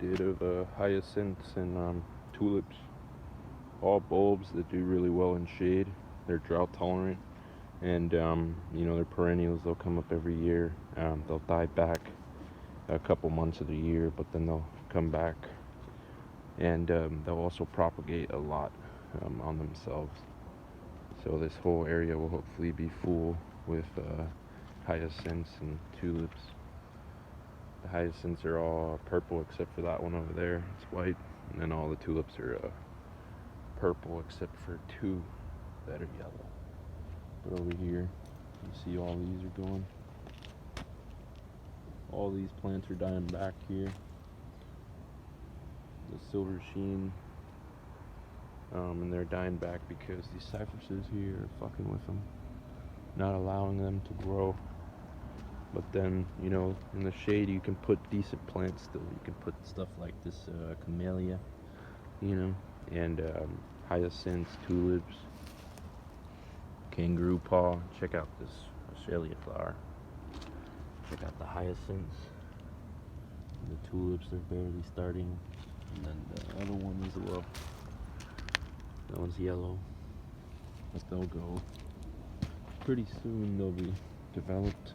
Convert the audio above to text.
did of hyacinths and tulips. All bulbs that do really well in shade. They're drought tolerant, and you know, they're perennials. They'll come up every year. They'll die back a couple months of the year, but then they'll come back, and they'll also propagate a lot on themselves. So this whole area will hopefully be full with hyacinths and tulips. The hyacinths are all purple except for that one over there. It's white, and then all the tulips are purple except for two that are yellow. But over here, you see all these are going. All these plants are dying back here. The silver sheen, and they're dying back because these cypresses here are fucking with them, not allowing them to grow. But then, you know, in the shade you can put decent plants still. You can put stuff like this camellia, you know, and hyacinths, tulips, kangaroo paw. Check out this Australia flower. Check out the hyacinths. The tulips are barely starting. And then the other one as well. That one's yellow. But they'll go. Pretty soon they'll be developed.